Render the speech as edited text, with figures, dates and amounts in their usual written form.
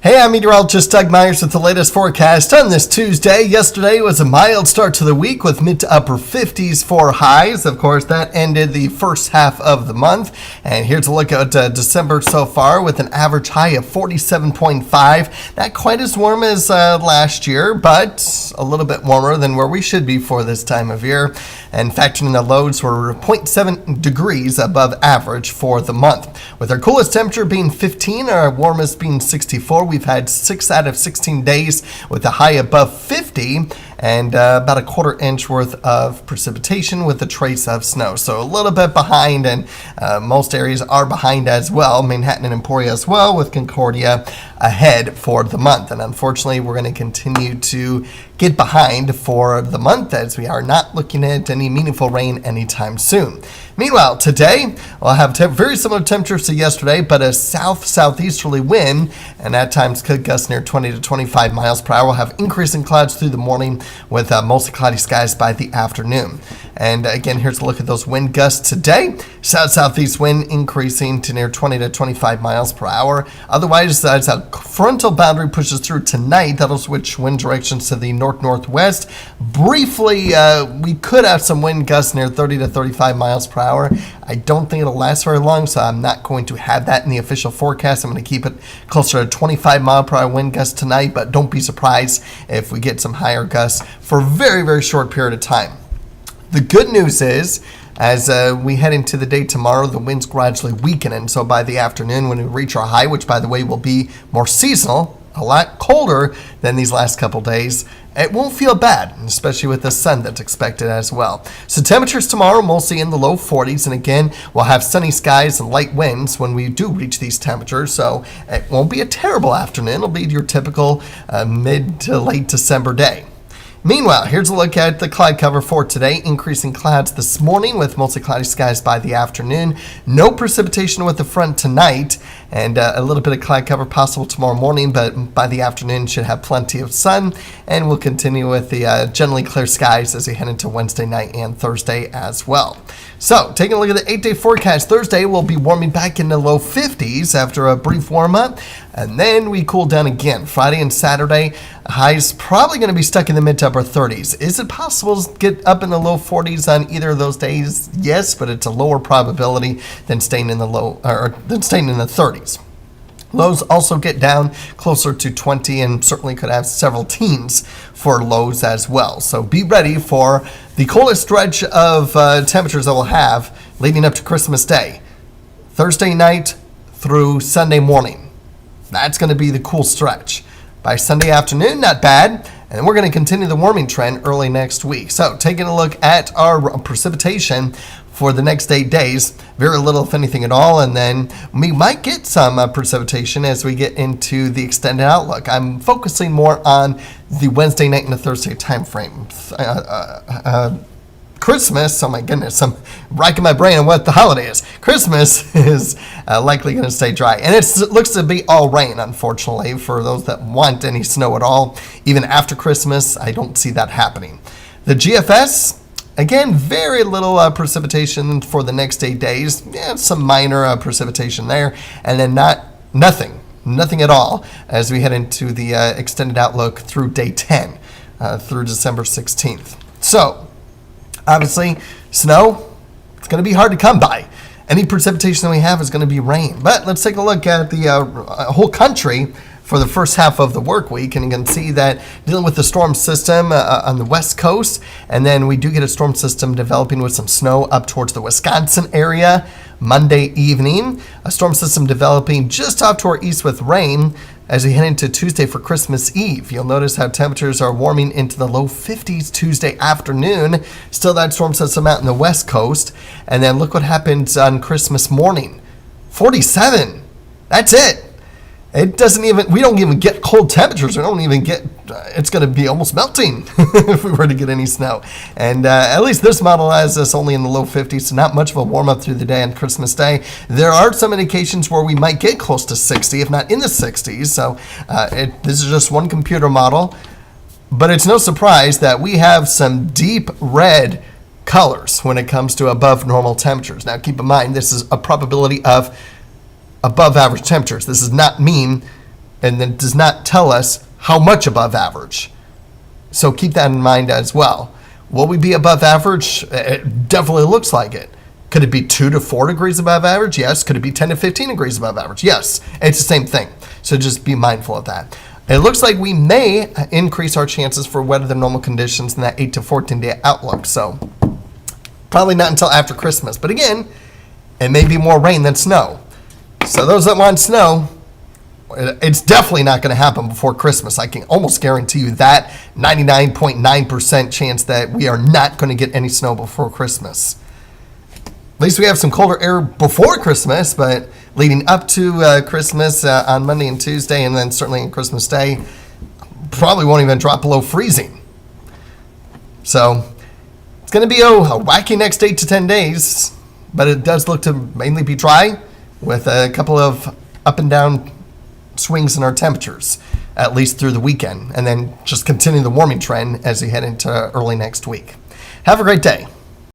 Hey, I'm meteorologist Doug Myers with the latest forecast on this Tuesday. Yesterday was a mild start to the week with mid to upper 50s for highs. Of course, that ended the first half of the month. And here's a look at December so far with an average high of 47.5. Not quite as warm as last year, but a little bit warmer than where we should be for this time of year. And factoring in the lows, we're 0.7 degrees above average for the month. With our coolest temperature being 15, our warmest being 64. We've had 6 out of 16 days with a high above 50 and about a quarter inch worth of precipitation with a trace of snow. So a little bit behind, and most areas are behind as well. Manhattan and Emporia as well, with Concordia ahead for the month. And unfortunately, we're going to continue to get behind for the month as we are not looking at any meaningful rain anytime soon. Meanwhile, today we'll have very similar temperatures to yesterday, but a southeasterly wind, and at times could gust near 20 to 25 miles per hour. We'll have increasing clouds through the morning with mostly cloudy skies by the afternoon. And again, here's a look at those wind gusts today. South-southeast wind increasing to near 20 to 25 miles per hour. Otherwise, as a frontal boundary pushes through tonight, that'll switch wind directions to the north-northwest. Briefly, we could have some wind gusts near 30 to 35 miles per hour. I don't think it'll last very long, so I'm not going to have that in the official forecast. I'm going to keep it closer to 25 mile per hour wind gusts tonight, but don't be surprised if we get some higher gusts for a very, very short period of time. The good news is, as we head into the day tomorrow, the winds gradually weaken, and so by the afternoon when we reach our high, which by the way will be more seasonal, a lot colder than these last couple days, it won't feel bad, especially with the sun that's expected as well. So temperatures tomorrow mostly in the low 40s, and again, we'll have sunny skies and light winds when we do reach these temperatures, so it won't be a terrible afternoon. It'll be your typical mid to late December day. Meanwhile, here's a look at the cloud cover for today. Increasing clouds this morning with mostly cloudy skies by the afternoon. No precipitation with the front tonight, and a little bit of cloud cover possible tomorrow morning, but by the afternoon should have plenty of sun, and we'll continue with the generally clear skies as we head into Wednesday night and Thursday as well. So, taking a look at the 8-day forecast, Thursday we'll be warming back in the low 50s after a brief warm-up, and then we cool down again. Friday and Saturday, highs probably going to be stuck in the mid to upper 30s. Is it possible to get up in the low 40s on either of those days? Yes, but it's a lower probability than staying in the than staying in the 30s. Lows also get down closer to 20 and certainly could have several teens for lows as well. So be ready for the coldest stretch of temperatures that we'll have leading up to Christmas Day. Thursday night through Sunday morning. That's going to be the cool stretch. By Sunday afternoon, not bad. And we're going to continue the warming trend early next week. So taking a look at our precipitation for the next 8 days, very little if anything at all, and then we might get some precipitation as we get into the extended outlook. I'm focusing more on the Wednesday night and the Thursday time frame. Christmas, oh my goodness, I'm racking my brain on what the holiday is. Christmas is likely going to stay dry. And it looks to be all rain, unfortunately, for those that want any snow at all. Even after Christmas, I don't see that happening. The GFS, again, very little precipitation for the next 8 days. Yeah, some minor precipitation there. And then nothing at all as we head into the extended outlook through day 10, through December 16th. So, obviously, snow, it's going to be hard to come by. Any precipitation that we have is going to be rain. But let's take a look at the whole country for the first half of the work week. And you can see that dealing with the storm system on the west coast. And then we do get a storm system developing with some snow up towards the Wisconsin area Monday evening. A storm system developing just off to our east with rain as we head into Tuesday for Christmas Eve. You'll notice how temperatures are warming into the low 50s Tuesday afternoon. Still that storm system out in the west coast. And then look what happens on Christmas morning. 47. That's it. It doesn't even, we don't even get cold temperatures. We don't even get, it's going to be almost melting if we were to get any snow. And at least this model has us only in the low 50s, so not much of a warm up through the day on Christmas Day. There are some indications where we might get close to 60, if not in the 60s. So this is just one computer model. But it's no surprise that we have some deep red colors when it comes to above normal temperatures. Now keep in mind, this is a probability of above average temperatures. This does not mean and it does not tell us how much above average. So keep that in mind as well. Will we be above average? It definitely looks like it. Could it be 2 to 4 degrees above average? Yes. Could it be 10 to 15 degrees above average? Yes. It's the same thing. So just be mindful of that. It looks like we may increase our chances for wetter than normal conditions in that 8 to 14 day outlook. So probably not until after Christmas. But again, it may be more rain than snow. So those that want snow, it's definitely not going to happen before Christmas. I can almost guarantee you that. 99.9% chance that we are not going to get any snow before Christmas. At least we have some colder air before Christmas, but leading up to Christmas on Monday and Tuesday, and then certainly on Christmas Day, probably won't even drop below freezing. So it's going to be a wacky next 8 to 10 days, but it does look to mainly be dry with a couple of up and down swings in our temperatures, at least through the weekend, and then just continue the warming trend as we head into early next week. Have a great day.